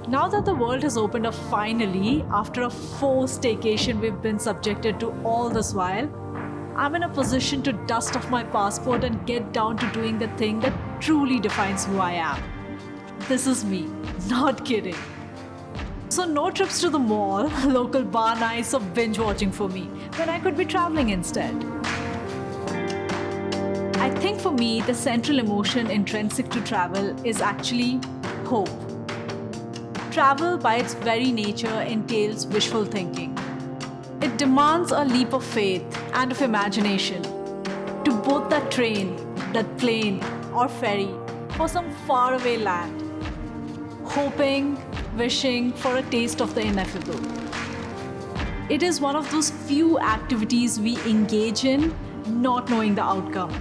Now that the world has opened up finally, after a forced staycation we've been subjected to all this while, I'm in a position to dust off my passport and get down to doing the thing that truly defines who I am. This is me, not kidding. So no trips to the mall, local bar nights or binge watching for me, when I could be traveling instead. I think for me, the central emotion intrinsic to travel is actually hope. Travel by its very nature entails wishful thinking. It demands a leap of faith and of imagination to board that train, that plane or ferry for some faraway land, hoping, wishing for a taste of the ineffable. It is one of those few activities we engage in not knowing the outcome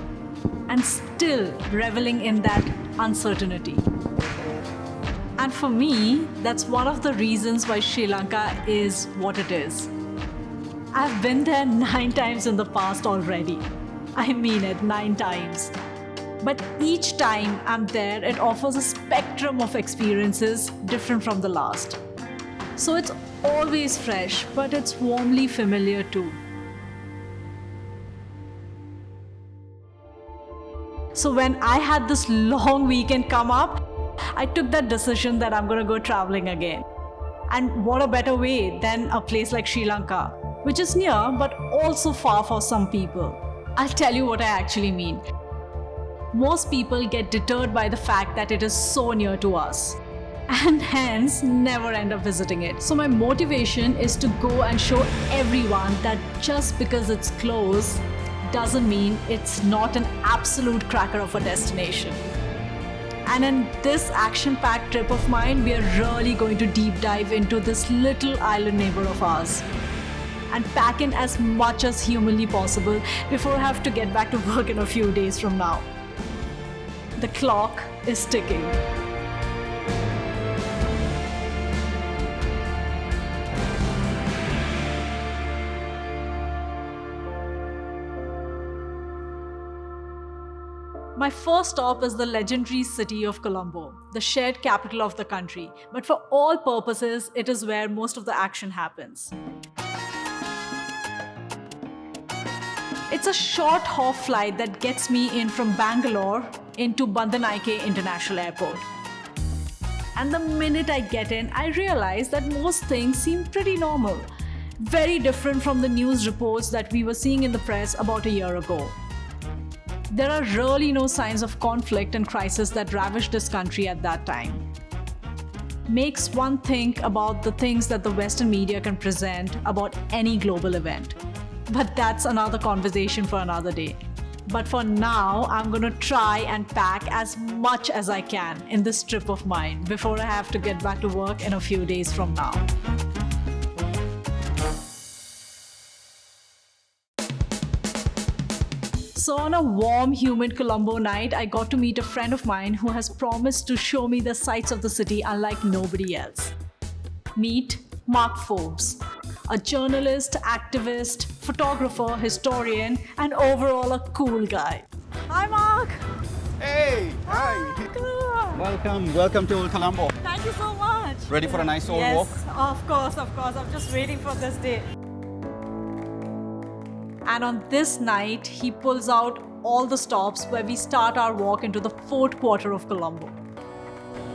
and still reveling in that uncertainty. And for me, that's one of the reasons why Sri Lanka is what it is. I've been there 9 times in the past already. I mean it, 9 times. But each time I'm there, it offers a spectrum of experiences different from the last. So it's always fresh, but it's warmly familiar too. So when I had this long weekend come up, I took that decision that I'm gonna go traveling again. And what a better way than a place like Sri Lanka, which is near but also far for some people. I'll tell you what I actually mean. Most people get deterred by the fact that it is so near to us and hence never end up visiting it. So my motivation is to go and show everyone that just because it's close doesn't mean it's not an absolute cracker of a destination. And in this action-packed trip of mine, we are really going to deep dive into this little island neighbor of ours and pack in as much as humanly possible before I have to get back to work in a few days from now. The clock is ticking. My first stop is the legendary city of Colombo, the shared capital of the country. But for all purposes, it is where most of the action happens. It's a short haul flight that gets me in from Bangalore into Bandanaike International Airport. And the minute I get in, I realize that most things seem pretty normal, very different from the news reports that we were seeing in the press about a year ago. There are really no signs of conflict and crisis that ravaged this country at that time. Makes one think about the things that the Western media can present about any global event. But that's another conversation for another day. But for now, I'm gonna try and pack as much as I can in this trip of mine before I have to get back to work in a few days from now. So on a warm, humid Colombo night, I got to meet a friend of mine who has promised to show me the sights of the city unlike nobody else. Meet Mark Forbes, a journalist, activist, photographer, historian, and overall a cool guy. Hi, Mark. Hey, hi. Welcome to Colombo. Thank you so much. Ready for a nice old walk? Yes, of course. I'm just waiting for this day. And on this night, he pulls out all the stops where we start our walk into the fourth quarter of Colombo.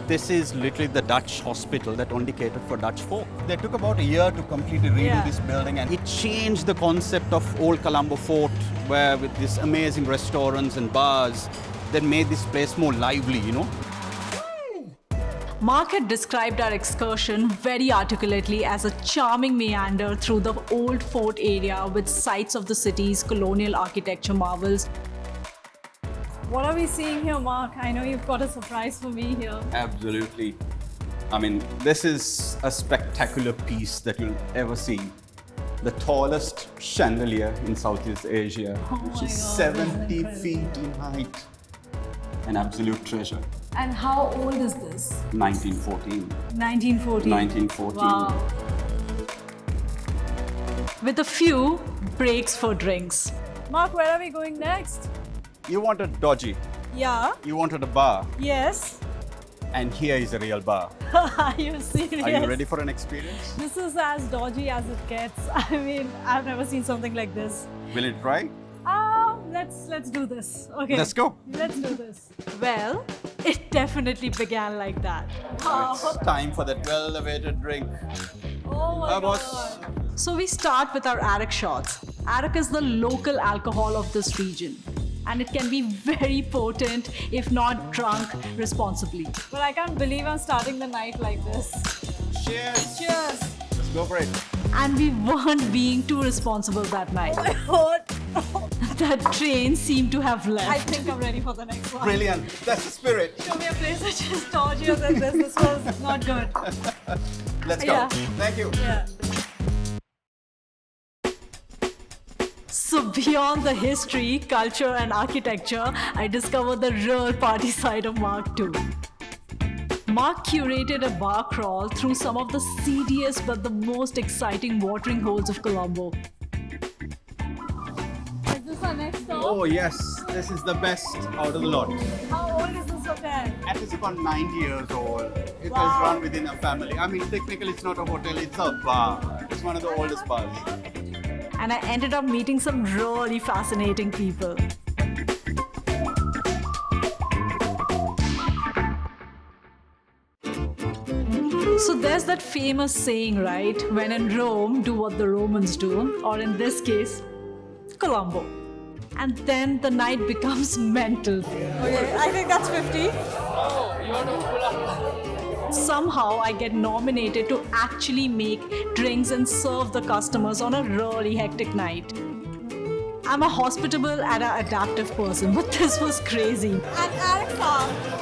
This is literally the Dutch hospital that only catered for Dutch folk. They took about a year to completely redo this building, and it changed the concept of old Colombo Fort, where with these amazing restaurants and bars that made this place more lively, you know. Mark had described our excursion very articulately as a charming meander through the old fort area with sights of the city's colonial architecture marvels. What are we seeing here, Mark? I know you've got a surprise for me here. Absolutely. I mean, this is a spectacular piece that you'll ever see. The tallest chandelier in Southeast Asia, which is 70 feet in height. An absolute treasure. And how old is this? 1914. 1914. 1914. Wow. With a few breaks for drinks. Mark, where are we going next? You wanted dodgy. Yeah. You wanted a bar. Yes. And here is a real bar. Are you serious? Are you ready for an experience? This is as dodgy as it gets. I mean, I've never seen something like this. Will it try? Let's do this. Okay. Let's go. Let's do this. Well, it definitely began like that. It's time for the well-awaited drink. Oh my Boss. God. So we start with our arak shots. Arak is the local alcohol of this region, and it can be very potent if not drunk responsibly. But I can't believe I'm starting the night like this. Cheers. Cheers. Let's go for it. And we weren't being too responsible that night. That train seemed to have left. I think I'm ready for the next one. Brilliant. That's the spirit. Show me a place which is dodgier than this. This was not good. Let's go. Yeah. Thank you. Yeah. So beyond the history, culture and architecture, I discovered the real party side of Mark too. Mark curated a bar crawl through some of the seediest but the most exciting watering holes of Colombo. Is this our next stop? Oh yes, this is the best out of the lot. How old is this hotel? It is about 90 years old. It Wow. was run within a family. I mean, technically it's not a hotel, it's a bar. It's one of the oldest bars. And I ended up meeting some really fascinating people. So there's that famous saying, right? When in Rome, do what the Romans do, or in this case, Colombo. And then the night becomes mental. Okay, I think that's 50. Somehow I get nominated to actually make drinks and serve the customers on a really hectic night. I'm a hospitable and an adaptive person, but this was crazy. And Alexa.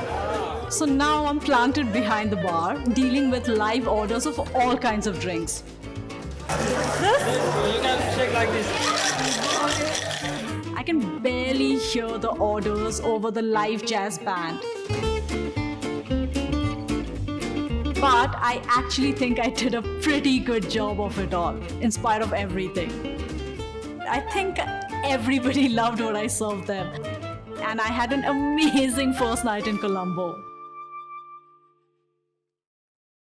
So now I'm planted behind the bar, dealing with live orders of all kinds of drinks. You can shake like this. I can barely hear the orders over the live jazz band. But I actually think I did a pretty good job of it all, in spite of everything. I think everybody loved what I served them. And I had an amazing first night in Colombo.